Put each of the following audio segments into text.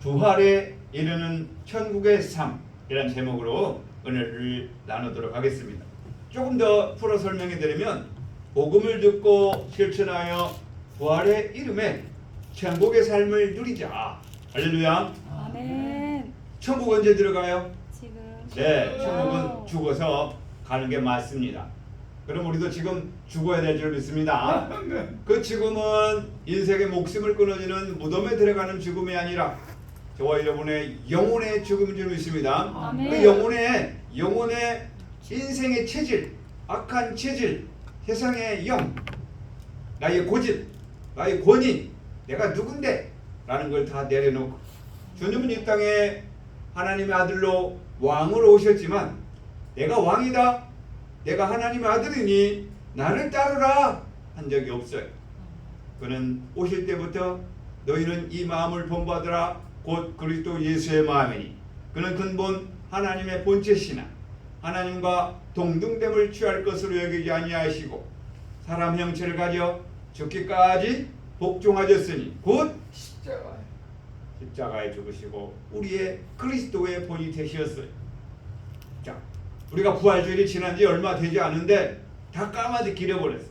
부활에 이르는 천국의 삶이라는 제목으로 은혜를 나누도록 하겠습니다. 조금 더 풀어 설명해 드리면 복음을 듣고 실천하여 부활의 이름에 천국의 삶을 누리자. 할렐루야. 아멘. 천국 언제 들어가요? 지금. 네, 천국은 죽어서 가는 게 맞습니다. 그럼 우리도 지금 죽어야 될 줄 믿습니다. 그 죽음은 인생의 목숨을 끊어지는 무덤에 들어가는 죽음이 아니라 저와 여러분의 영혼의 죽음인 줄 믿습니다. 아멘. 그 영혼의 인생의 체질, 악한 체질, 세상의 영, 나의 고집, 나의 권위, 내가 누군데? 라는 걸 다 내려놓고 주님은 이 땅에 하나님의 아들로 왕으로 오셨지만 내가 왕이다, 내가 하나님의 아들이니 나를 따르라 한 적이 없어요. 그는 오실 때부터 너희는 이 마음을 본받으라 곧 그리스도 예수의 마음이니 그는 근본 하나님의 본체시나 하나님과 동등됨을 취할 것으로 여기지 아니하시고 사람 형체를 가져 죽기까지 복종하셨으니 곧 십자가에 죽으시고 우리의 그리스도의 본이 되셨어요. 자, 우리가 부활주일이 지난 지 얼마 되지 않은데 다 까마득히 잃어버렸어요.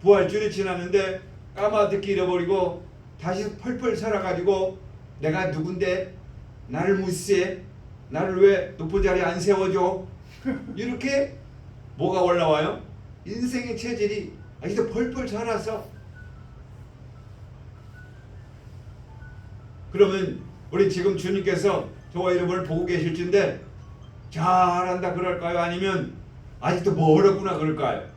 부활주일이 지났는데 까마득히 잃어버리고 다시 펄펄 살아가지고 내가 누군데? 나를 무시해? 나를 왜 높은 자리에 안 세워줘? 이렇게 뭐가 올라와요? 인생의 체질이 아직도 펄펄 자라서. 그러면 우리 지금 주님께서 저와 여러분을 보고 계실진데 잘한다 그럴까요? 아니면 아직도 멀었구나 그럴까요?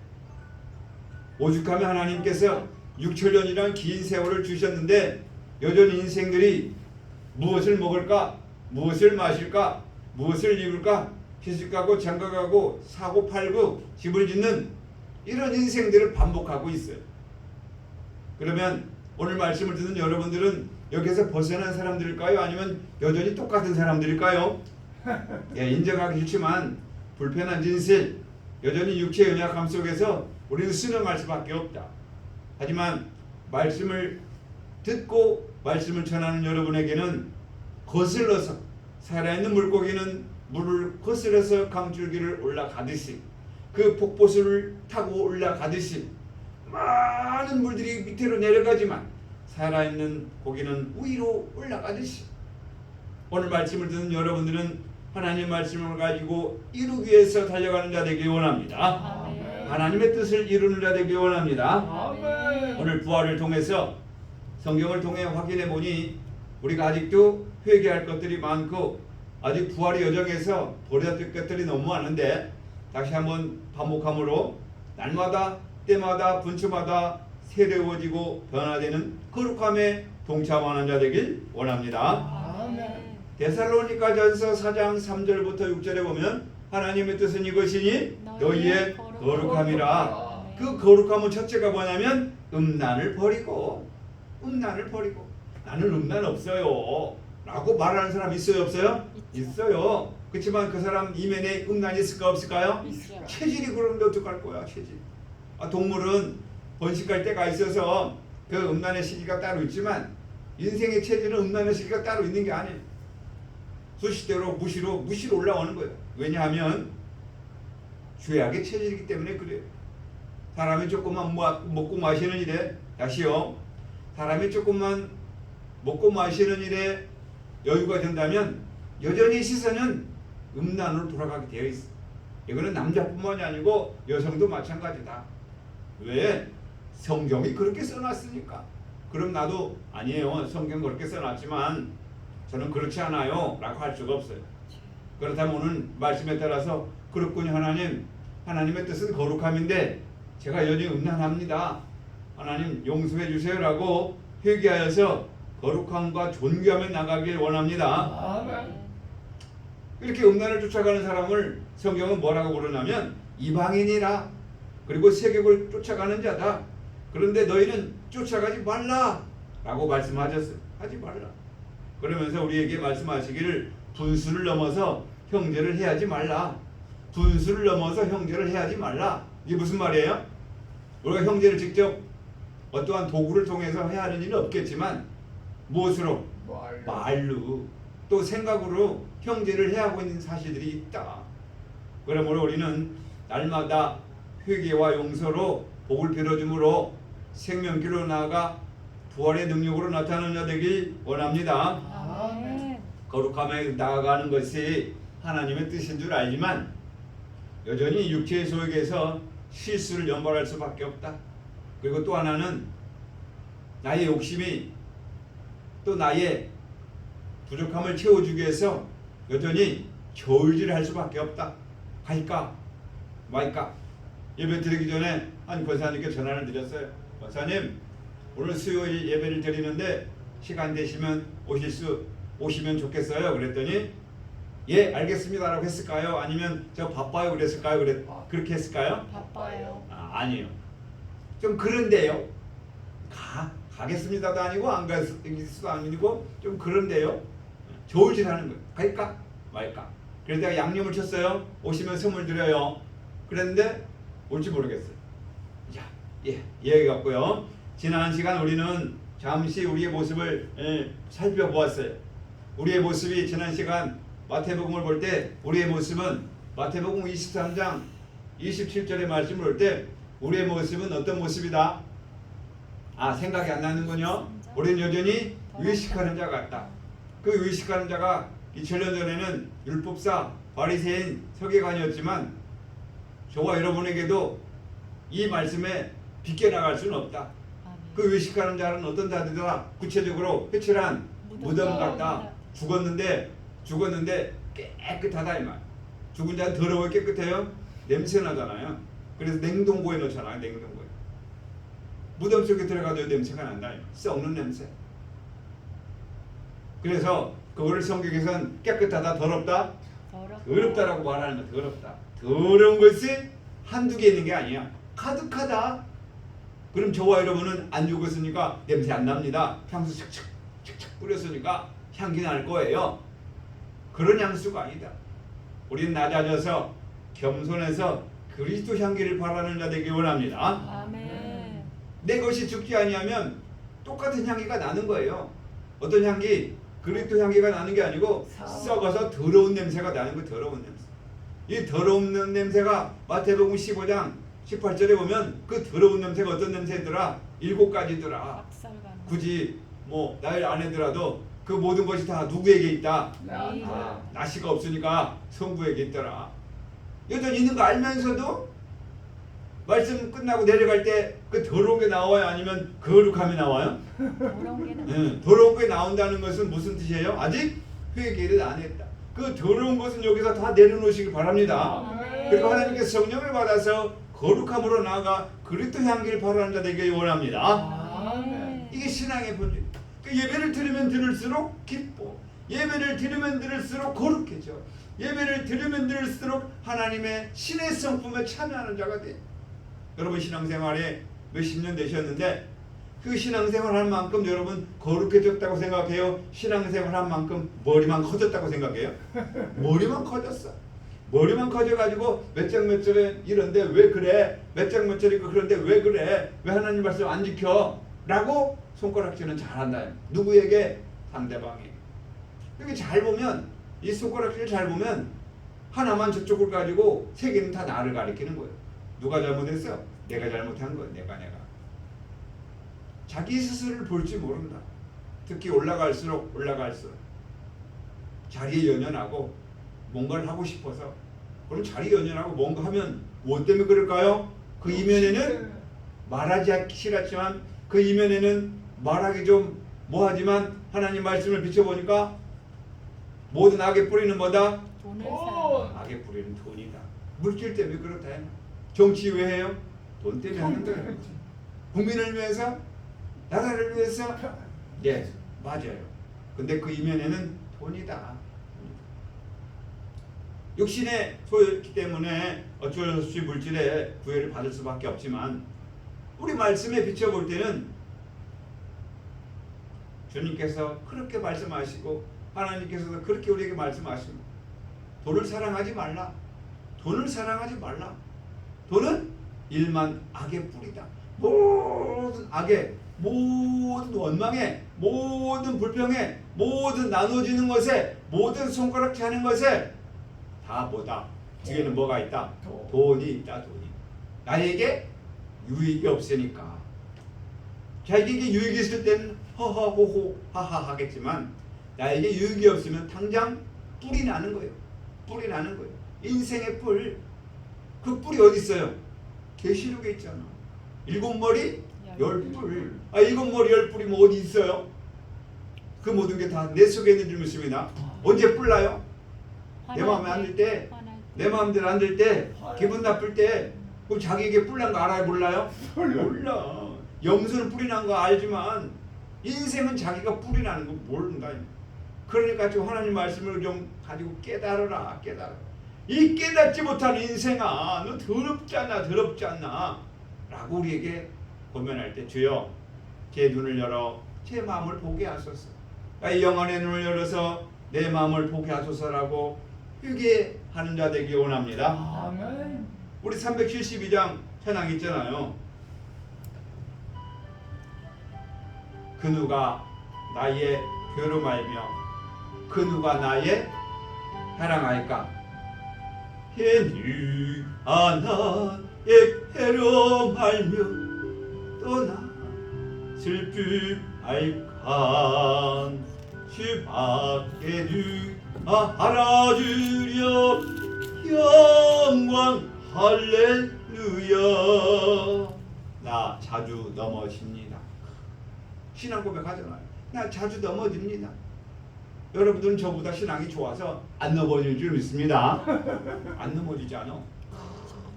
오죽하면 하나님께서 6천년이란 긴 세월을 주셨는데 여전히 인생들이 무엇을 먹을까? 무엇을 마실까? 무엇을 입을까? 시집가고 장가가고 사고 팔고 집을 짓는 이런 인생들을 반복하고 있어요. 그러면 오늘 말씀을 듣는 여러분들은 여기서 벗어난 사람들일까요? 아니면 여전히 똑같은 사람들일까요? 예, 인정하기 싫지만 불편한 진실, 여전히 육체의 연약함 속에서 우리는 순응할 수밖에 없다. 하지만 말씀을 듣고 말씀을 전하는 여러분에게는 거슬러서 살아있는 물고기는 물을 거슬러서 강줄기를 올라가듯이 그 폭포수를 타고 올라가듯이 많은 물들이 밑으로 내려가지만 살아있는 고기는 위로 올라가듯이 오늘 말씀을 듣는 여러분들은 하나님의 말씀을 가지고 이루기 위해서 달려가는 자 되길 원합니다. 아멘. 하나님의 뜻을 이루는 자 되길 원합니다. 아멘. 오늘 부활을 통해서 성경을 통해 확인해 보니 우리가 아직도 회개할 것들이 많고 아직 부활의 여정에서 버려질 것들이 너무 많은데 다시 한번 반복함으로 날마다 때마다 분초마다 새로워지고 변화되는 거룩함에 동참하는 자 되길 원합니다. 아멘. 데살로니가전서 4장 3절부터 6절에 보면 하나님의 뜻은 이것이니 너희의 거룩함이라. 그 거룩함은 첫째가 뭐냐면 음란을 버리고 나는 음란 없어요 라고 말하는 사람 있어요 없어요? 있어요. 그렇지만 그 사람 이면에 음란이 있을까 없을까요? 있어요. 체질이 그런데 어떡할 거야 체질. 동물은 번식할 때가 있어서 그 음란의 시기가 따로 있지만 인생의 체질은 음란의 시기가 따로 있는 게 아니에요. 수시대로 무시로 올라오는 거예요. 왜냐하면 죄악의 체질이기 때문에 그래요. 사람이 조금만 먹고 마시는 일에 다시요. 사람이 조금만 먹고 마시는 일에 여유가 된다면 여전히 시선은 음란으로 돌아가게 되어 있어. 이거는 남자뿐만이 아니고 여성도 마찬가지다. 왜? 성경이 그렇게 써놨으니까. 그럼 나도 아니에요. 성경 그렇게 써놨지만 저는 그렇지 않아요 라고 할 수가 없어요. 그렇다면 오늘 말씀에 따라서 그렇군요. 하나님의 뜻은 거룩함인데 제가 여전히 음란합니다. 하나님 용서해 주세요 라고 회개하여서 거룩함과 존귀함에 나가길 원합니다. 아멘. 이렇게 음란을 쫓아가는 사람을 성경은 뭐라고 부르냐면 이방인이라, 그리고 세격을 쫓아가는 자다. 그런데 너희는 쫓아가지 말라 라고 말씀하셨어요. 하지 말라. 그러면서 우리에게 말씀하시기를 분수를 넘어서 형제를 해하지 말라. 분수를 넘어서 형제를 해하지 말라. 이게 무슨 말이에요? 우리가 형제를 직접 어떠한 도구를 통해서 해야 하는 일은 없겠지만 무엇으로? 말로 또 생각으로 형제를 해하고 있는 사실들이 있다. 그러므로 우리는 날마다 회개와 용서로 복을 빌어줌으로 생명길로 나아가 부활의 능력으로 나타나는 자 되길 원합니다. 아멘. 거룩함에 나아가는 것이 하나님의 뜻인 줄 알지만 여전히 육체의 소욕에서 실수를 연발할 수밖에 없다. 그리고 또 하나는 나의 욕심이 또 나의 부족함을 채워주기 위해서 여전히 저울질할 수밖에 없다. 갈까 말까. 예배 드리기 전에 한 권사님께 전화를 드렸어요. 권사님, 오늘 수요일 예배를 드리는데 시간 되시면 오시면 좋겠어요. 그랬더니 예 알겠습니다라고 했을까요? 아니면 저 바빠요 그랬을까요? 그렇게 했을까요? 바빠요. 아니요. 좀 그런데요. 가겠습니다도 아니고 안 갈 수도 아니고 좀 그런데요. 저울질하는 거예요. 갈까 말까. 그래서 내가 양념을 쳤어요. 오시면 선물 드려요. 그랬는데 올지 모르겠어요. 자, 이야기 같고요. 지난 시간 우리는 잠시 우리의 모습을 살펴보았어요. 우리의 모습이 지난 시간 마태복음을 볼 때 우리의 모습은 마태복음 23장 27절의 말씀을 볼 때 우리의 모습은 어떤 모습이다? 생각이 안 나는군요. 우리는 여전히 의식하는 자 같다. 그 의식하는 자가 2000년 전에는 율법사, 바리새인, 서기관이었지만 저와 여러분에게도 이 말씀에 비껴나갈 수는 없다. 그 의식하는 자는 어떤 자들이다? 구체적으로 회칠한 무덤 같다. 죽었는데 깨끗하다 이 말. 죽은 자는 더러워 깨끗해요? 냄새 나잖아요. 그래서 냉동고에 넣잖아요. 냉동고에. 무덤 속에 들어가도 냄새가 난다. 썩는 냄새. 그래서 그거를 성경에서는 깨끗하다, 더럽다, 더럽다라고 말하는 거. 더럽다. 더러운 것이 한두 개 있는 게 아니야. 가득하다. 그럼 저와 여러분은 안 죽었으니까 냄새 안 납니다. 향수 칙칙 뿌렸으니까 향기 날 거예요. 그런 향수가 아니다. 우리는 낮아져서 겸손해서 그리스도 향기를 바라는 자 되기 원합니다. 아멘. 내 것이 죽지 아니하면 똑같은 향기가 나는 거예요. 어떤 향기? 그리스도 향기가 나는 게 아니고 썩어서 더러운 냄새가 나는 거. 더러운 냄새. 이 더러운 냄새가 마태복음 15장 18절에 보면 그 더러운 냄새가 어떤 냄새더라? 7가지더라. 굳이 나를 안 해더라도 그 모든 것이 다 누구에게 있다? 나시가 없으니까 성부에게 있더라. 여전히 있는 거 알면서도 말씀 끝나고 내려갈 때 그 더러운 게 나와요? 아니면 거룩함이 나와요? 더러운 게 나온다는 것은 무슨 뜻이에요? 아직 회개를 안 했다. 그 더러운 것은 여기서 다 내려놓으시길 바랍니다. 그리고 하나님께서 성령을 받아서 거룩함으로 나아가 그리스도 향기를 바라는 자 되길 원합니다. 이게 신앙의 본질. 예배를 드리면 들을수록 기뻐. 예배를 드리면 들을수록 거룩해져. 예배를 드리면 들을수록 하나님의 신의 성품에 참여하는 자가 돼. 여러분 신앙생활에 몇십 년 되셨는데 그 신앙생활 한 만큼 여러분 거룩해졌다고 생각해요? 신앙생활 한 만큼 머리만 커졌다고 생각해요? 머리만 커졌어. 머리만 커져가지고 몇 장 몇 절에 이런데 왜 그래? 몇 장 몇 절이고 그런데 왜 그래? 왜 하나님 말씀 안 지켜? 라고 손가락질은 잘한다. 누구에게? 상대방이. 이렇게 잘 보면 이 손가락질 잘 보면 하나만 저쪽을 가지고 세 개는 다 나를 가리키는 거예요. 누가 잘못했어? 내가 잘못한 거야. 내가. 자기 스스로를 볼지 모른다. 특히 올라갈수록 자리에 연연하고 뭔가를 하고 싶어서 그럼 자리에 연연하고 뭔가 하면 뭐 때문에 그럴까요? 그 이면에는 말하지 싫었지만 그 이면에는 말하기 좀 뭐하지만 하나님 말씀을 비춰보니까 모든 악의 뿌리는 뭐다? 악의 뿌리는 돈이다. 물질 때문에 그렇다. 정치 왜 해요? 돈 때문에 하는 거예요. 국민을 위해서? 나라를 위해서? 네, 맞아요. 근데 그 이면에는 돈이다. 육신의 소유이기 때문에 어쩔 수 없이 물질의 구애를 받을 수밖에 없지만 우리 말씀에 비춰볼 때는 주님께서 그렇게 말씀하시고 하나님께서도 그렇게 우리에게 말씀하시고 돈을 사랑하지 말라. 돈을 사랑하지 말라. 돈은 일만 악의 뿌리다. 모든 악의 모든 원망에, 모든 불평에, 모든 나눠지는 것에, 모든 손가락질 하는 것에 다 뭐다? 뒤에는 뭐가 있다? 돈이 있다. 돈이. 나에게 유익이 없으니까. 자기에게 유익이 있을 때는 허허호호 하하 하겠지만 나에게 유익이 없으면 당장 뿔이 나는 거예요. 뿔이 나는 거예요. 인생의 뿔. 그 뿔이 어디 있어요? 계시록에 있잖아. 7머리 10뿔. 아, 7머리 10뿔이 뭐 어디 있어요? 그 모든 게 다 내 속에 있는 줄 믿습니다. 언제 뿔 나요? 내 마음에 안 들 때, 내 마음대로 안 들 때, 기분 나쁠 때, 그럼 자기에게 뿔 난 거 알아요? 몰라요? 몰라. 염소는 뿔이 난 거 알지만 인생은 자기가 뿔이 나는 거 모른다. 그러니까 좀 하나님 말씀을 좀 가지고 깨달아라. 깨달아. 이 깨닫지 못한 인생아, 너 더럽지 않나, 더럽지 않나 라고 우리에게 고면할 때, 주여 제 눈을 열어 제 마음을 보게 하소서. 이 영혼의 눈을 열어서 내 마음을 보게 하소서라고 회개하는 자 되기 원합니다. 아멘. 우리 372장 찬양 있잖아요. 그 누가 나의 괴로움 알며 그 누가 나의 사랑할까? 해니 나의 괴로움 알며 떠나 슬픔 알간 주 밖에 누가 알아주려 영광 할렐루야. 나 자주 넘어집니다. 신앙 고백하잖아요. 나 자주 넘어집니다. 여러분들은 저보다 신앙이 좋아서 안 넘어질 줄 믿습니다. 안 넘어지지 않아?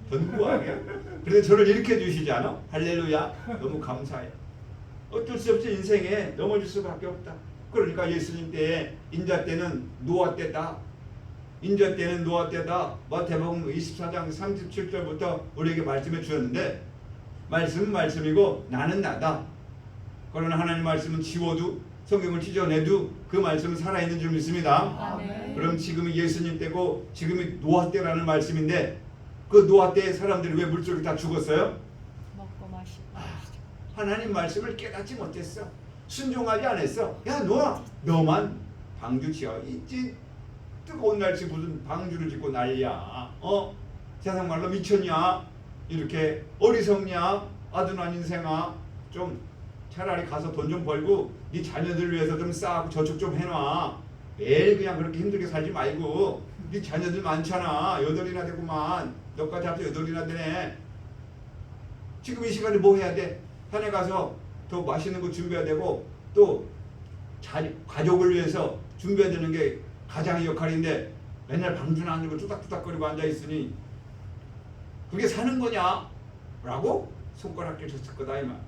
견고하게. 그래서 저를 일으켜 주시지 않아? 할렐루야. 너무 감사해. 어쩔 수 없이 인생에 넘어질 수밖에 없다. 그러니까 예수님 때에 인자 때는 노아 때다. 인자 때는 노아 때다. 마태복음 24장 37절부터 우리에게 말씀해 주셨는데, 말씀은 말씀이고 나는 나다. 그러나 하나님 말씀은 지워도 성경을 찢어내도 그 말씀은 살아있는 줄 믿습니다. 아멘. 그럼 지금이 예수님 때고 지금이 노아 때라는 말씀인데, 그 노아 때 사람들이 왜 물속에 다 죽었어요? 먹고 마시고. 하나님 말씀을 깨닫지 못했어. 순종하지 않았어. 야 노아, 너만 방주 지어. 있지 뜨거운 날씨 무슨 방주를 짓고 난리야. 세상 말로 미쳤냐? 이렇게 어리석냐? 아둔한 인생아. 좀 차라리 가서 돈 좀 벌고 네 자녀들 위해서 좀 쌓고 저축 좀 해놔. 매일 그냥 그렇게 힘들게 살지 말고. 네 자녀들 많잖아. 8이나 되구만. 너까지 합쳐 8이나 되네. 지금 이 시간에 뭐 해야 돼? 산에 가서 더 맛있는 거 준비해야 되고, 또 가족을 위해서 준비해야 되는 게 가장의 역할인데 맨날 방주나 안 들고 뚜닥뚜닥거리고 앉아있으니 그게 사는 거냐? 라고 손가락질 쳤을 거다 이 말.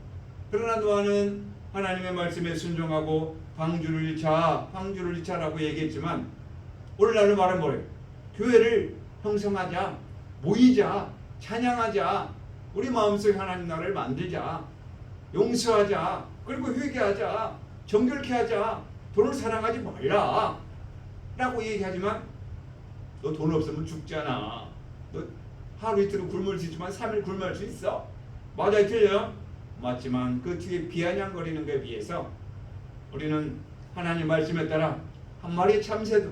그러나 노아는 하나님의 말씀에 순종하고 방주를 잃자라고 얘기했지만, 오늘날로 말하면 뭐래요? 교회를 형성하자, 모이자, 찬양하자, 우리 마음속에 하나님 나라를 만들자, 용서하자, 그리고 회개하자, 정결케 하자, 돈을 사랑하지 말라 라고 얘기하지만, 너 돈 없으면 죽잖아. 너 하루 이틀은 굶을 수 있지만 3일 굶을 수 있어. 맞아요, 틀려요? 맞지만 그 뒤에 비아냥거리는 것에 비해서 우리는 하나님 말씀에 따라 한 마리의 참새도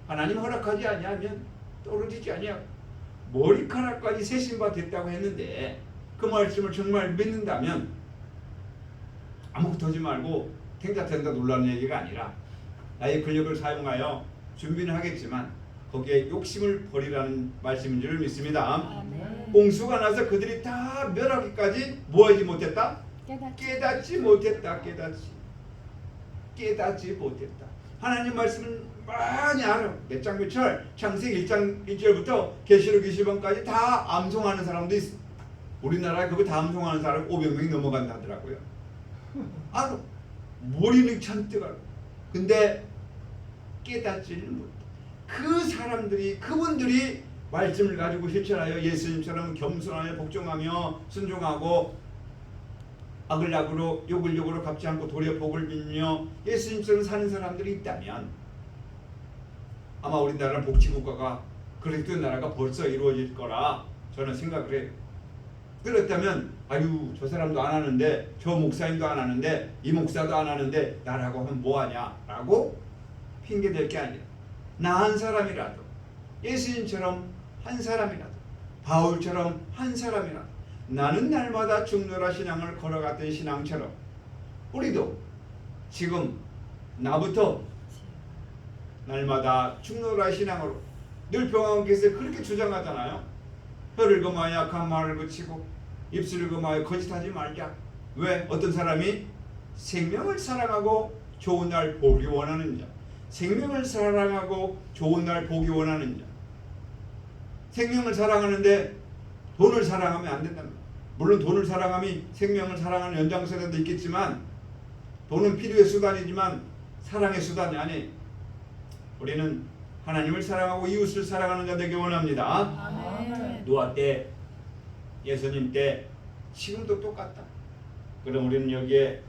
하나님 허락하지 아니하면 떨어지지 아니야. 머리카락까지 세신바 됐다고 했는데, 그 말씀을 정말 믿는다면 아무것도 하지 말고 탱자탱자 놀라는 얘기가 아니라 나의 근력을 사용하여 준비는 하겠지만 거기에 욕심을 버리라는 말씀인 줄 믿습니다. 아멘. 홍수가 나서 그들이 다 멸하기까지 뭐 하지 못했다? 깨닫지 못했다. 깨닫지 못했다. 하나님 말씀은 많이 알아. 몇 장 몇 절, 창세기 1장 1절부터 계시록 20장까지 다 암송하는 사람도 있어. 우리나라에 그거 다 암송하는 사람 500명이 넘어간다 하더라고요. 알아. 머리는 잔뜩 알아. 근데 깨닫지를 못해. 그 사람들이, 그분들이 말씀을 가지고 실천하여 예수님처럼 겸손하여 복종하며 순종하고 악을 악으로 욕을 욕으로 갚지 않고 도리어 복을 빌며 예수님처럼 사는 사람들이 있다면 아마 우리나라는 복지국가가 그리스도의 나라가 벌써 이루어질 거라 저는 생각을 해요. 그렇다면 아유 저 사람도 안 하는데 저 목사님도 안 하는데 이 목사도 안 하는데 나라고 하면 뭐하냐 라고 핑계댈 게 아니라 나 한 사람이라도 예수님처럼 한 사람이라도 바울처럼 한 사람이라도 나는 날마다 죽노라 신앙을 걸어갔던 신앙처럼 우리도 지금 나부터 날마다 죽노라 신앙으로 늘 평안께서 그렇게 주장하잖아요. 혀를 금하여 약한 말을 그치고 입술을 금하여 거짓하지 말자. 왜? 어떤 사람이 생명을 사랑하고 좋은 날 보기 원하는 자, 생명을 사랑하고 좋은 날 보기 원하는 자. 생명을 사랑하는데 돈을 사랑하면 안 된답니다. 물론 돈을 사랑함이 생명을 사랑하는 연장선에도 있겠지만 돈은 필요의 수단이지만 사랑의 수단이 아니에요. 우리는 하나님을 사랑하고 이웃을 사랑하는 자 되기 원합니다. 아멘. 노아 때, 예수님 때, 지금도 똑같다. 그럼 우리는 여기에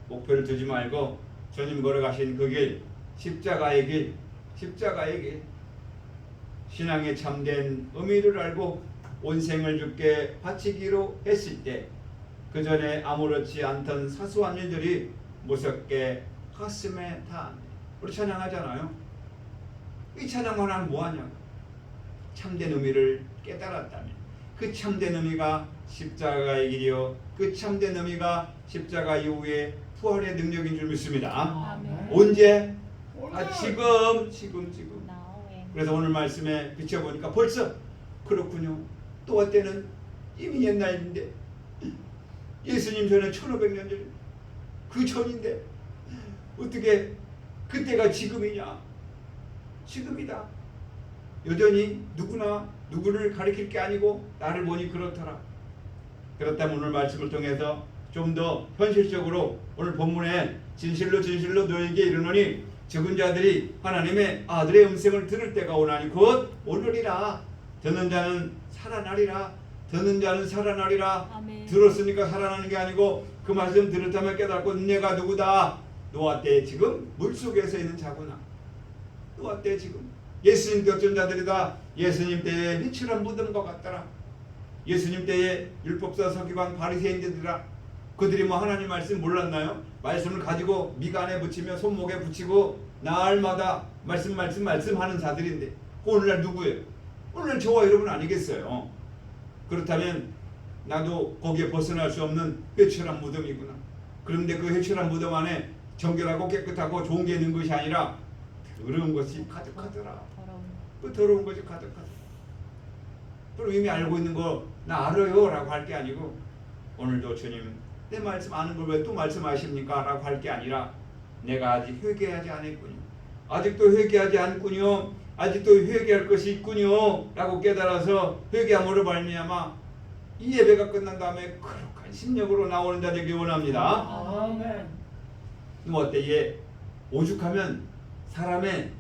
목표를 두지 말고 주님 걸어가신 그 길, 십자가의 길, 십자가의 길, 신앙의 참된 의미를 알고 온 생을 주께 바치기로 했을 때 그 전에 아무렇지 않던 사소한 일들이 무섭게 가슴에 닿네. 우리 찬양하잖아요. 이 찬양만 하면 뭐하냐고. 참된 의미를 깨달았다면 그 참된 의미가 십자가의 길이요 그 참된 의미가 십자가 이후에 부활의 능력인 줄 믿습니다. 아멘. 언제? 지금. 나오에. 그래서 오늘 말씀에 비춰보니까 벌써 그렇군요. 또 때는 이미 옛날인데 예수님 전에 1500년 전 그 전인데 어떻게 그때가 지금이냐. 지금이다. 여전히 누구나 누구를 가리킬 게 아니고 나를 보니 그렇더라. 그렇다면 오늘 말씀을 통해서 좀 더 현실적으로 오늘 본문에 진실로 너에게 이르노니 죽은 자들이 하나님의 아들의 음성을 들을 때가 오나니 곧 오늘이라. 듣는 자는 살아나리라. 듣는 자는 살아나리라. 아멘. 들었으니까 살아나는 게 아니고 그 말씀 들었다면 깨닫고 내가 누구다. 노아 때 지금 물속에서 있는 자구나. 노아 때 지금 예수님 때 어쩐 자들이다. 예수님 때에 회칠한 무덤과 같더라. 예수님 때에 율법사 서기관 바리새인들이라. 그들이 뭐 하나님 말씀 몰랐나요? 말씀을 가지고 미간에 붙이며 손목에 붙이고 날마다 말씀 하는 자들인데 오늘날 누구예요? 오늘날 저와 여러분 아니겠어요? 그렇다면 나도 거기에 벗어날 수 없는 회칠한 무덤이구나. 그런데 그 회칠한 무덤 안에 정결하고 깨끗하고 좋은 게 있는 것이 아니라 더러운 것이 가득하더라. 그 더러운 것이 가득하더라. 그럼 이미 알고 있는 거 나 알아요 라고 할 게 아니고 오늘도 주님 내 말씀 아는 걸 왜 또 말씀하십니까? 라고 할 게 아니라 내가 아직 회개하지 않았군요. 아직도 회개하지 않군요. 아직도 회개할 것이 있군요. 라고 깨달아서 회개함으로 말미암아 이 예배가 끝난 다음에 거룩한 심령으로 나오는 자 되기 원합니다. 아멘. 뭐 어때? 오죽하면 사람의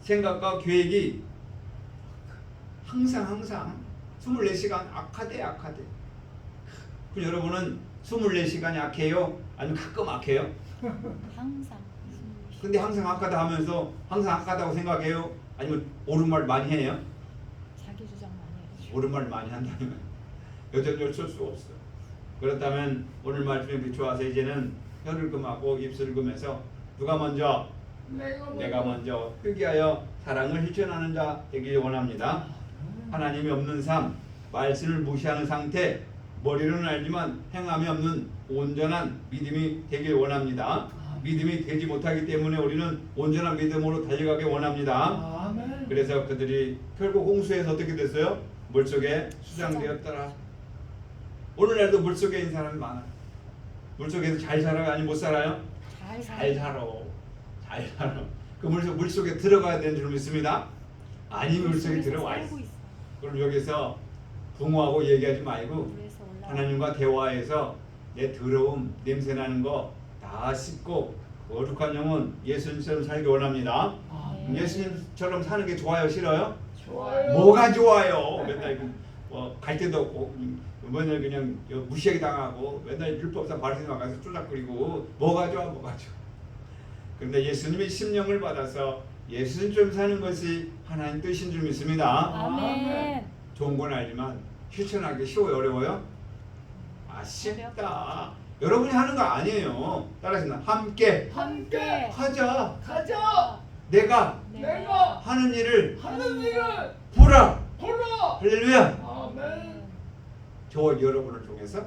생각과 계획이 항상 24시간 악하대. 그럼 여러분은 24시간이 악해요? 아니면 가끔 악해요? 항상. 근데 항상 악하다 하면서 항상 악하다고 생각해요? 아니면 옳은 말 많이 해요? 자기 주장 많이 해요. 옳은 말 많이 한다면 여전히 어쩔 수 없어. 그렇다면 오늘 말씀에 비추어서 이제는 혀를 금하고 입술을 금해서 누가 먼저? 내가 먼저 회개하여 사랑을 실천하는 자 되길 원합니다. 하나님이 없는 삶, 말씀을 무시하는 상태, 머리로는 알지만 행함이 없는 온전한 믿음이 되길 원합니다. 믿음이 되지 못하기 때문에 우리는 온전한 믿음으로 달려가기 원합니다. 아멘. 그래서 그들이 결국 홍수에서 어떻게 됐어요? 물속에 수장되었더라. 오늘날도 물속에 있는 사람이 많아요. 물속에서 잘 살아요? 아니 못 살아요? 잘 살아. 그 물속에 들어가야 되는 줄 믿습니다. 아니 물속에 들어와 있어. 그럼 여기서 붕어하고 얘기하지 말고 하나님과 대화해서 내 더러움, 냄새나는 거 다 씻고 거룩한 영혼 예수님처럼 살기 원합니다. 예수님처럼 사는 게 좋아요? 싫어요? 좋아요. 뭐가 좋아요? 맨날 갈 데도 없고 맨날 그냥 무시하게 당하고 맨날 율법사 바리새인 가서 쪼작거리고 뭐가 좋아? 그런데 예수님의 심령을 받아서 예수님처럼 사는 것이 하나님 뜻인 줄 믿습니다. 아멘. 좋은 건 알지만 실천하기 쉬워요, 어려워요? 쉽다. 여러분이 하는 거 아니에요. 따라하시나? 함께 함께 하자. 가자. 내가 내가 하는 일을 하는 일을 보라. 보라. 할렐루야. 아멘. 저와 여러분을 통해서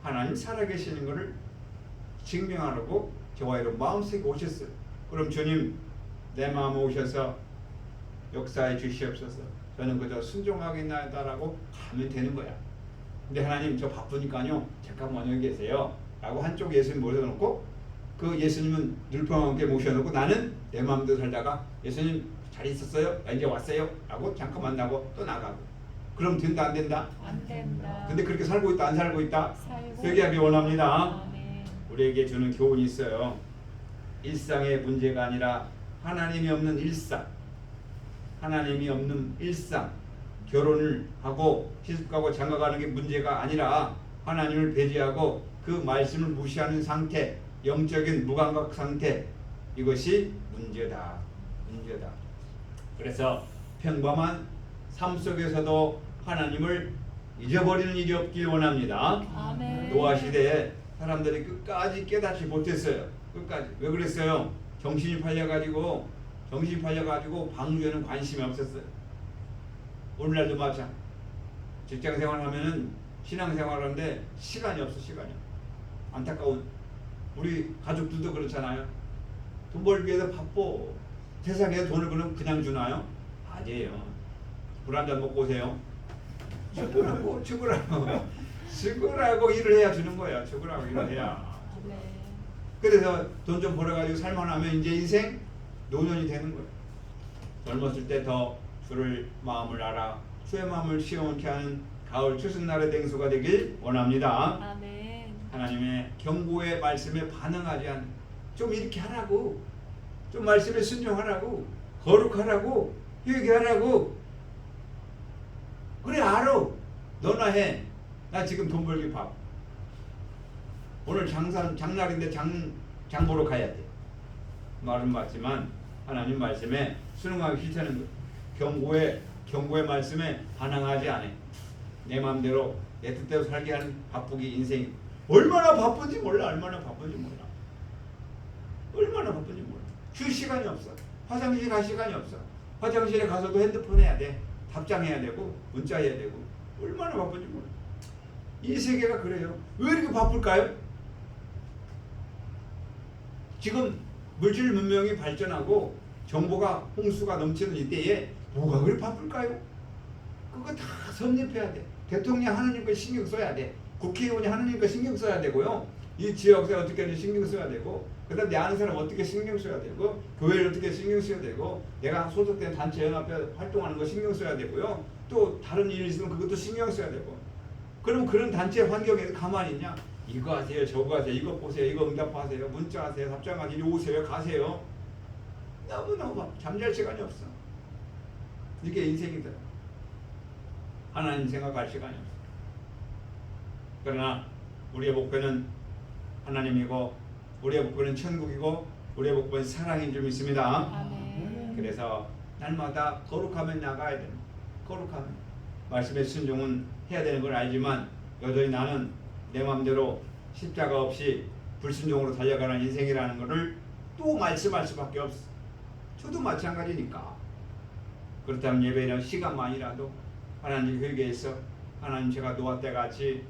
하나님 살아계시는 것을 증명하려고 저와 여러분 마음속에 오셨어요. 그럼 주님 내 마음에 오셔서 역사해 주시옵소서. 저는 그저 순종하겠나이다라고 가면 되는 거야. 근데 하나님 저 바쁘니까요 잠깐만 여기 계세요 라고 한쪽 예수님 모셔놓고 그 예수님은 늘평과 함께 모셔놓고 나는 내 마음대로 살다가 예수님 잘 있었어요? 나 이제 왔어요? 라고 잠깐 만나고 또 나가고. 그럼 된다 안 된다? 안 된다. 근데 그렇게 살고 있다 안 살고 있다? 살고 회개하기 원합니다. 아멘. 우리에게 주는 교훈이 있어요. 일상의 문제가 아니라 하나님이 없는 일상, 하나님이 없는 일상, 결혼을 하고 시집가고 장가가는 게 문제가 아니라 하나님을 배제하고 그 말씀을 무시하는 상태, 영적인 무감각 상태, 이것이 문제다. 문제다. 그래서 평범한 삶 속에서도 하나님을 잊어버리는 일이 없길 원합니다. 아멘. 노아 시대에 사람들이 끝까지 깨닫지 못했어요. 끝까지. 왜 그랬어요? 정신이 팔려가지고 방주에는 관심이 없었어요. 오늘날도 마찬. 직장 생활하면은 신앙 생활하는데 시간이 없어. 시간이. 안타까운 우리 가족들도 그렇잖아요. 돈 벌기 위해서 바빠. 세상에 돈을 그냥 주나요? 아니에요. 물 한 잔 먹고 오세요. 죽으라고 일을 해야 주는 거야. 죽으라고 일을 해야. 아멘. 그래서 돈 좀 벌어가지고 살만하면 이제 인생 노년이 되는 거예요. 젊었을 때 더 주를 마음을 알아 주의 마음을 시원케 하는 가을 추수날의 댕수가 되길 원합니다. 아멘. 하나님의 경고의 말씀에 반응하지 않는 좀 이렇게 하라고, 좀 말씀에 순종하라고, 거룩하라고, 회개하라고. 그래 알아. 너나 해. 나 지금 돈 벌기 바빠. 오늘 장날인데 장 보러 가야 돼. 말은 맞지만 하나님 말씀에 순응하기 싫다는 거. 경고의 말씀에 반항하지 않아. 내 마음대로 내 뜻대로 살게 하는 바쁘기 인생. 얼마나 바쁜지 몰라. 얼마나 바쁜지 몰라. 쉴 시간이 없어. 화장실 갈 시간이 없어. 화장실에 가서도 핸드폰 해야 돼. 답장해야 되고 문자해야 되고. 얼마나 바쁜지 몰라. 이 세계가 그래요. 왜 이렇게 바쁠까요? 지금 물질 문명이 발전하고 정보가 홍수가 넘치는 이때에 뭐가 그리 바쁠까요? 그거 다 섭렵해야 돼. 대통령 하느님 거 신경 써야 돼. 국회의원이 하느님 거 신경 써야 되고요. 이 지역에 어떻게 하는지 신경 써야 되고, 그 다음 내 아는 사람 어떻게 신경 써야 되고, 교회를 어떻게 신경 써야 되고, 내가 소속된 단체 연합회 활동하는 거 신경 써야 되고요. 또 다른 일이 있으면 그것도 신경 써야 되고. 그럼 그런 단체 환경에서 가만히 있냐? 이거 하세요, 저거 하세요, 이거 보세요, 이거 응답하세요, 문자하세요, 답장하세요, 이리 오세요, 가세요. 너무너무 잠잘 시간이 없어. 이게 인생이다. 하나님 생각할 시간이 없어. 그러나 우리의 목표는 하나님이고, 우리의 목표는 천국이고, 우리의 목표는 사랑인 줄 믿습니다. 아멘. 그래서 날마다 거룩하면 나가야 됩니다. 거룩하면 말씀의 순종은 해야 되는 걸 알지만 여전히 나는 내 마음대로 십자가 없이 불순종으로 달려가는 인생이라는 것을 또 말씀할 수밖에 없어. 저도 마찬가지니까. 그렇다면 예배는 시간만이라도 하나님 회개해서 하나님 제가 노아 때 같이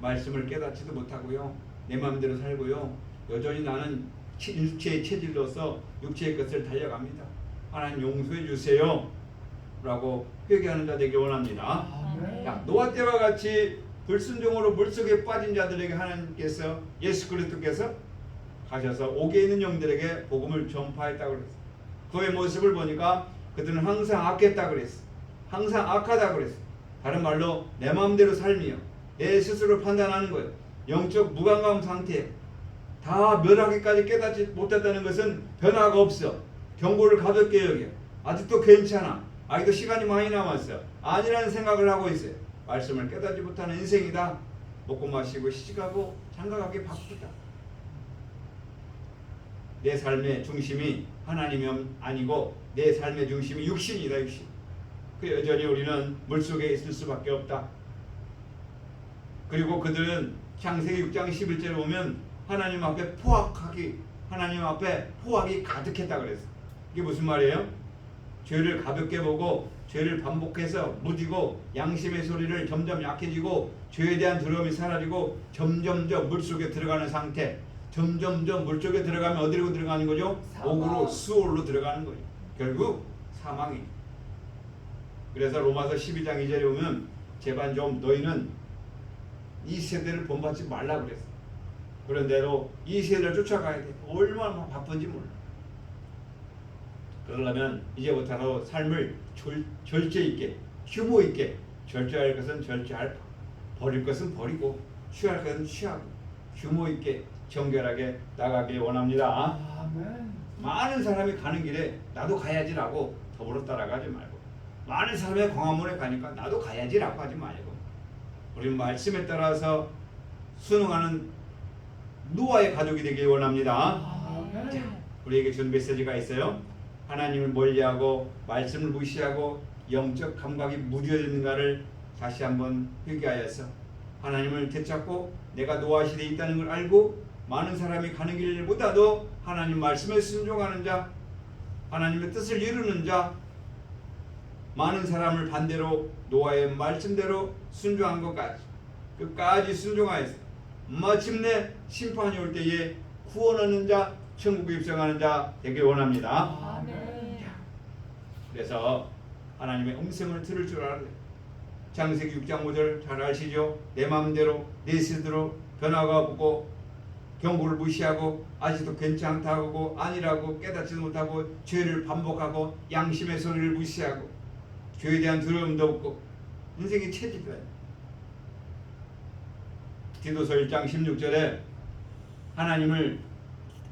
말씀을 깨닫지도 못하고요, 내 마음대로 살고요, 여전히 나는 육체의 체질로서 육체의 것을 달려갑니다. 하나님 용서해 주세요 라고 회개하는 자 되길 원합니다. 아멘. 자, 노아 때와 같이 불순종으로 물속에 빠진 자들에게 하나님께서, 예수 그리스도께서 가셔서 옥에 있는 영들에게 복음을 전파했다고 그랬어요. 그의 모습을 보니까 그들은 항상 악했다 그랬어. 항상 악하다 그랬어. 다른 말로 내 마음대로 삶이요, 내 스스로 판단하는 거예요. 영적 무감각 상태. 다 멸하기까지 깨닫지 못했다는 것은 변화가 없어. 경고를 가볍게 여겨. 아직도 괜찮아. 아직도 시간이 많이 남았어. 아니라는 생각을 하고 있어요. 말씀을 깨닫지 못하는 인생이다. 먹고 마시고 시집가고 장가가기 바쁘다. 내 삶의 중심이 하나님이 아니고 내 삶의 중심이 육신이다. 육신. 그 여전히 우리는 물속에 있을 수밖에 없다. 그리고 그들은 창세기 6장 11절에 보면 하나님 앞에 포악이 가득했다 그랬어. 이게 무슨 말이에요? 죄를 가볍게 보고 죄를 반복해서 무디고 양심의 소리를 점점 약해지고 죄에 대한 두려움이 사라지고 점점점 물속에 들어가는 상태. 점점점 물속에 들어가면 어디로 들어가는 거죠? 사망. 옥으로 수올로 들어가는 거죠. 결국 사망이. 그래서 로마서 12장 2절에 보면 제발 좀 너희는 이 세대를 본받지 말라 그랬어. 그런데도 이 세대를 쫓아가야 돼. 얼마나 바쁜지 몰라. 그러려면 이제부터라도 삶을 절제 있게, 규모 있게 절제할 것은 절제할, 버릴 것은 버리고 취할 것은 취하고 규모 있게 정결하게 나가길 원합니다. 아멘. 많은 사람이 가는 길에 나도 가야지라고 더불어 따라가지 말고, 많은 사람이 광화문에 가니까 나도 가야지라고 하지 말고, 우리는 말씀에 따라서 순응하는 노아의 가족이 되길 원합니다. 아멘. 우리에게 준 메시지가 있어요. 하나님을 멀리하고 말씀을 무시하고 영적 감각이 무뎌졌는가를 다시 한번 회개하여서 하나님을 되찾고 내가 노아 시대에 있다는 걸 알고 많은 사람이 가는 길보다도 하나님 말씀에 순종하는 자, 하나님의 뜻을 이루는 자, 많은 사람을 반대로 노아의 말씀대로 순종한 것까지 끝까지 순종하여서 마침내 심판이 올 때에 구원하는 자, 천국에 입성하는 자 되길 원합니다. 아멘. 그래서 하나님의 음성을 들을 줄 알아야 돼. 창세기 6장 5절 잘 아시죠? 내 마음대로 내 뜻대로 변화가 없고 경고를 무시하고 아직도 괜찮다고 아니라고 깨닫지도 못하고 죄를 반복하고 양심의 소리를 무시하고 죄에 대한 두려움도 없고 인생이 체질이다. 디도서 1장 16절에 하나님을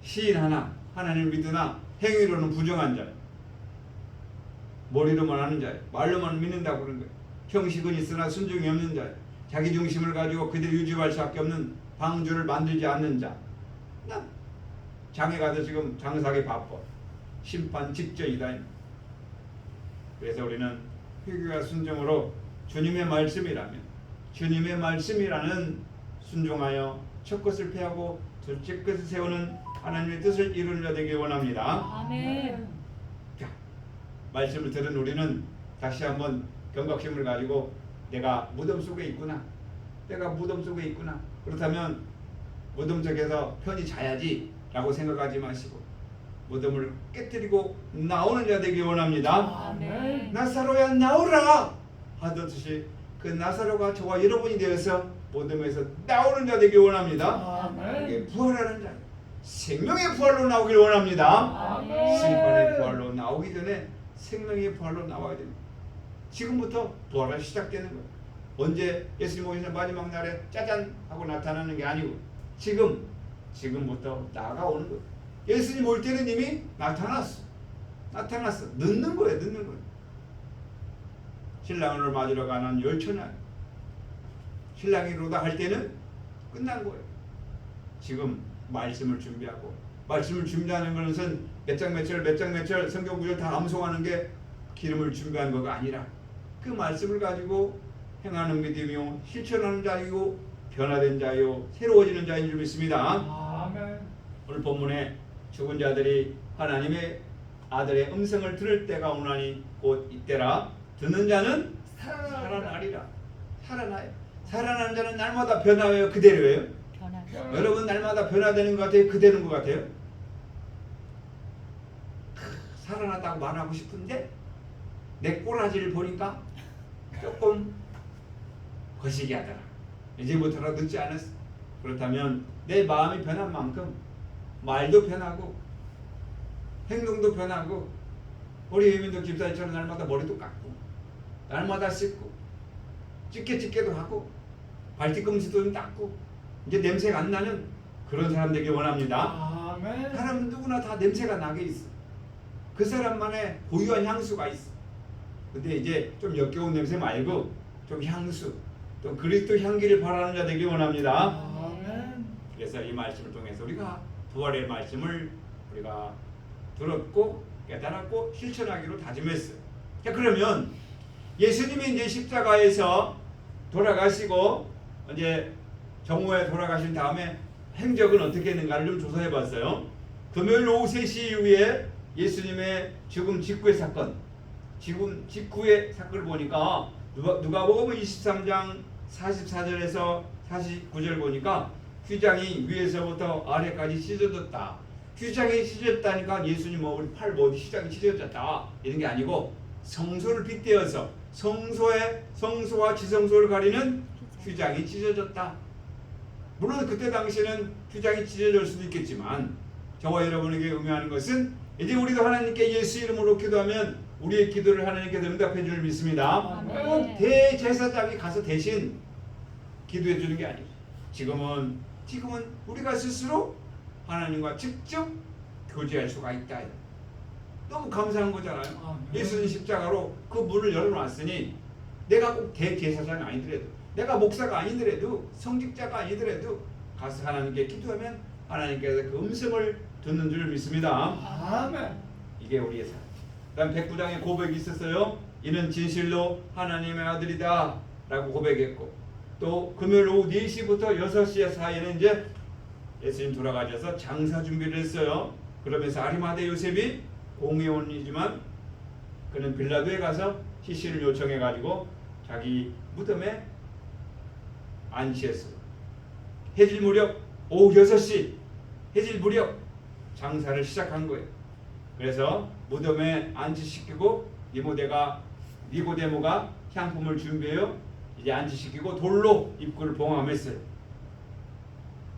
시인하나 하나님을 믿으나 행위로는 부정한 자, 머리로만 하는 자, 말로만 믿는다고 그런 거예요. 형식은 있으나 순종이 없는 자, 자기 중심을 가지고 그대로 유지할 수밖에 없는 방주를 만들지 않는 자. 난 장애가도 지금 장사하기 바빠. 심판 직전이다. 그래서 우리는 회개와 순종으로 주님의 말씀이라는 순종하여 첫 것을 패하고 둘째 것을 세우는 하나님의 뜻을 이루는 자 되길 원합니다. 아멘. 자, 말씀을 들은 우리는 다시 한번 경각심을 가지고 내가 무덤 속에 있구나. 그렇다면 무덤 속에서 편히 자야지 라고 생각하지 마시고 무덤을 깨뜨리고 나오는 자 되길 원합니다. 아멘. 나사로야 나오라 하듯이 그 나사로가 저와 여러분이 되어서 무덤에서 나오는 자 되길 원합니다. 아멘. 이게 부활하는 자, 생명의 부활로 나오길 원합니다. 아멘. 심판의 부활로 나오기 전에 생명의 부활로 나와야 됩니다. 지금부터 부활이 시작되는 거예요. 언제 예수님 오시는 마지막 날에 짜잔 하고 나타나는 게 아니고 지금부터 나아가오는 거예요. 예수님 올 때는 이미 나타났어. 늦는 거예요. 신랑을 맞으러 가는 열처냐, 신랑이 로다 할 때는 끝난 거예요. 지금 말씀을 준비하고, 말씀을 준비하는 것은 몇 장 몇 절 성경 구절 다 암송하는 게 기름을 준비한 거가 아니라 그 말씀을 가지고 행하는 믿음이요 실천하는 자이고 변화된 자요 새로워지는 자인 줄 믿습니다. 아멘. 오늘 본문에 죽은 자들이 하나님의 아들의 음성을 들을 때가 오나니 곧 이때라. 듣는 자는 살아나리라. 살아나는 자는 날마다 변화해요, 그대로예요? 변화. 여러분 날마다 변화되는 것 같아요, 그대는 것 같아요? 살아났다고 말하고 싶은데 내 꼬라지를 보니까 조금 거시기 하더라. 이제부터라도 늦지 않았어. 그렇다면 내 마음이 변한 만큼 말도 변하고 행동도 변하고 우리 예민도 집사님처럼 날마다 머리도 깎고 날마다 씻고 찢게도 하고 발뒤꿈치도 좀 닦고 이제 냄새가 안 나는 그런 사람 되길 원합니다. 아멘. 사람은 누구나 다 냄새가 나게 있어. 그 사람만의 고유한 향수가 있어. 근데 이제 좀 역겨운 냄새 말고 좀 향수, 또 그리스도 향기를 바라는 자 되길 원합니다. 아멘. 그래서 이 말씀을 통해서 우리가 부활의 말씀을 우리가 들었고 깨달았고 실천하기로 다짐했어요. 자, 그러면 예수님이 이제 십자가에서 돌아가시고 이제 정오에 돌아가신 다음에 행적은 어떻게 했는가를 좀 조사해 봤어요. 금요일 오후 3시 이후에 예수님의 죽음 직후의 사건, 죽음 직후의 사건을 보니까 누가복음 23장 44절에서 49절 보니까 휘장이 위에서부터 아래까지 찢어졌다. 휘장이 찢어졌다니까 예수님 팔 어디 휘장이 찢어졌다 이런 게 아니고 성소를 빗대어서 성소와 지성소를 가리는 휘장이 찢어졌다. 물론 그때 당시에는 휘장이 찢어질 수도 있겠지만 저와 여러분에게 의미하는 것은 이제 우리도 하나님께 예수 이름으로 기도하면 우리의 기도를 하나님께서 응답해 줄 믿습니다. 아멘. 대제사장이 가서 대신 기도해 주는 게 아니고 지금은 우리가 스스로 하나님과 직접 교제할 수가 있다. 너무 감사한 거잖아요. 예수님 십자가로 그 문을 열어놨으니 내가 꼭 대제사장이 아니더라도 내가 목사가 아니더라도 성직자가 아니더라도 가서 하나님께 기도하면 하나님께서 그 음성을 듣는 줄 믿습니다. 아멘. 이게 우리의 삶. 그다음 109장에 고백이 있었어요. 이는 진실로 하나님의 아들이다 라고 고백했고 또 금요일 오후 4시부터 6시 사이에는 이제 예수님 돌아가셔서 장사 준비를 했어요. 그러면서 아리마대 요셉이 공회원이지만 그는 빌라도에 가서 시신을 요청해 가지고 자기 무덤에 안치했어요. 해질 무렵 오후 6시 해질 무렵 장사를 시작한 거예요. 그래서 무덤에 안치시키고 니고데모가 향품을 준비해요. 이제 안치시키고 돌로 입구를 봉함했어요.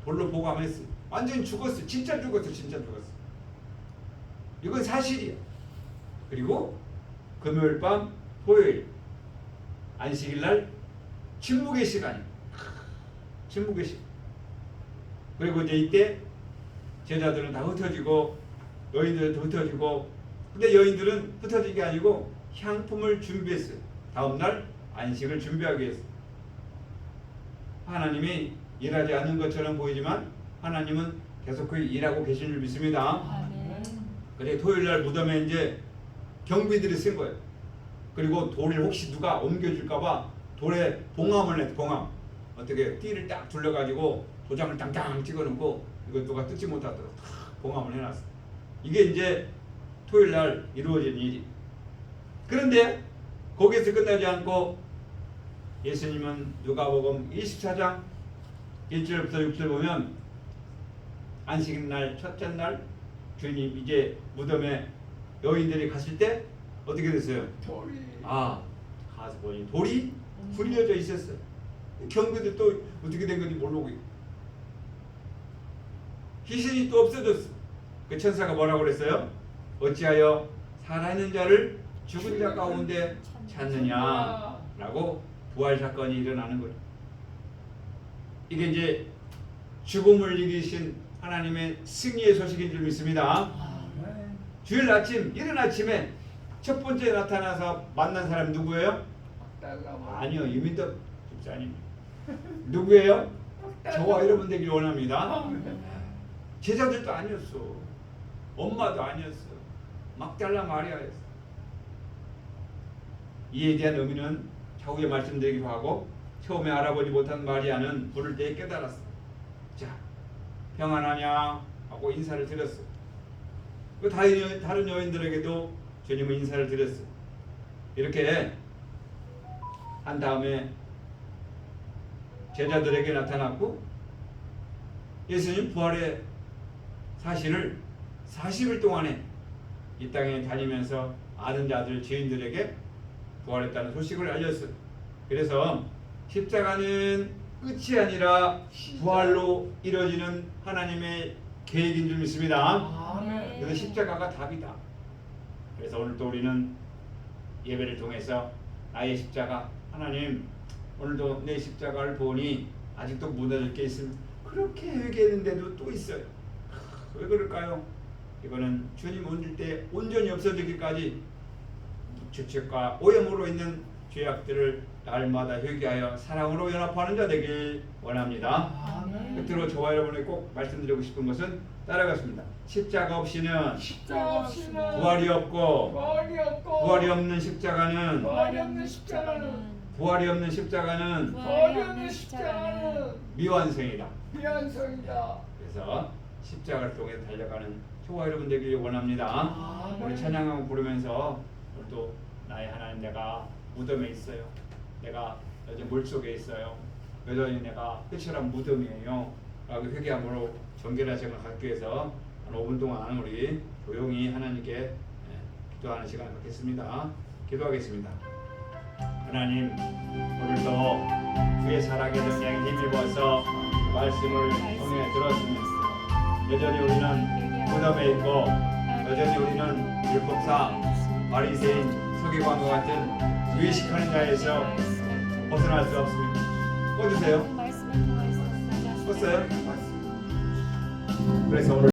돌로 봉함했어요. 완전히 죽었어요. 진짜 죽었어. 이건 사실이야. 그리고 금요일 밤 토요일 안식일 날 침묵의 시간이에요. 침묵의 시간. 그리고 이제 이때 제자들은 다 흩어지고 여인들도 흩어지고 근데 여인들은 흩어진 게 아니고 향품을 준비했어요. 다음날 안식을 준비하기 위해서. 하나님이 일하지 않는 것처럼 보이지만 하나님은 계속 그 일하고 계신 줄 믿습니다. 아멘. 그래 토요일날 무덤에 이제 경비들이 쓴 거예요. 그리고 돌을 혹시 누가 옮겨줄까봐 돌에 봉함을 냈 봉함. 어떻게 띠를 딱 둘러가지고 도장을 땅땅 찍어놓고 이거 누가 뜯지 못하도록 탁 봉함을 해놨어. 이게 이제 토요일날 이루어진 일이. 그런데 거기서 끝나지 않고 예수님은 누가복음 24장 1절부터 6절 보면 안식일 첫째 날 주님 이제 무덤에 여인들이 갔을 때 어떻게 됐어요? 돌이. 가서 보니 돌이 굴려져 있었어요. 경비들 또 어떻게 된 건지 모르고 있고 귀신이 또 없어졌어. 그 천사가 뭐라고 그랬어요? 어찌하여 살아있는 자를 죽은 자 가운데 찾느냐 라고 부활 사건이 일어나는 거예요. 이게 이제 죽음을 이기신 하나님의 승리의 소식인 줄 믿습니다. 아멘. 주일 아침 이른 아침에 첫 번째 나타나서 만난 사람 누구예요? 아니요, 유민덕 집사님. 누구예요? 저와 여러분 되길 원합니다. 제자들도 아니었어. 엄마도 아니었어. 막달라 마리아였어. 이에 대한 의미는 차후에 말씀드리기도 하고 처음에 알아보지 못한 마리아는 부를 때 깨달았어. 자, 평안하냐 하고 인사를 드렸어. 그 다른 여인들에게도 주님은 인사를 드렸어. 이렇게 한 다음에 제자들에게 나타났고 예수님 부활의 사실을 40일 동안에 이 땅에 다니면서 아는 자들 지인들에게 부활했다는 소식을 알렸어요. 그래서 십자가는 끝이 아니라 부활로 이루어지는 하나님의 계획인 줄 믿습니다. 아멘. 그래서 십자가가 답이다. 그래서 오늘 또 우리는 예배를 통해서 나의 십자가, 하나님 오늘도 내 십자가를 보니 아직도 무너질 게 있으면 그렇게 회개했는데도 또 있어요. 왜 그럴까요? 이거는 주님 오실 때 온전히 없어지기까지 죄책과 오염으로 있는 죄악들을 날마다 회개하여 사랑으로 연합하는 자 되길 원합니다. 아멘. 끝으로 저와 여러분에게 꼭 말씀드리고 싶은 것은 따라가겠습니다. 십자가 없이는 십자가 없이는 부활이 없고 부활이 없고 부활이 없는 십자가는 부활이 없는 십자가는 부활이 없는 십자가는 부활이 없는 십자가는 미완성이다. 미완성이다. 그래서 십자가를 통해 달려가는 저와 여러분 되길 원합니다. 우리 찬양하고 부르면서 오늘도 나의 하나님, 내가 무덤에 있어요. 내가 여전히 물속에 있어요. 여전히 내가 끝이란 무덤이에요. 라고 회개함으로 정결한 생을 갖기 위해서 한 5분 동안 우리 조용히 하나님께 기도하는 시간을 갖겠습니다. 기도하겠습니다. 하나님, 오늘도 주의 살아계 능력에 힘입어서 말씀을 통해 들었으면서 여전히 우리는 무덤에 있고 여전히 우리는 율법사, 바리새인, 서기관과 같은 유의식하는 자에서 벗어날 수 없습니다. 꺼주세요. 말씀을 통해서 껐어요? 그래서 오늘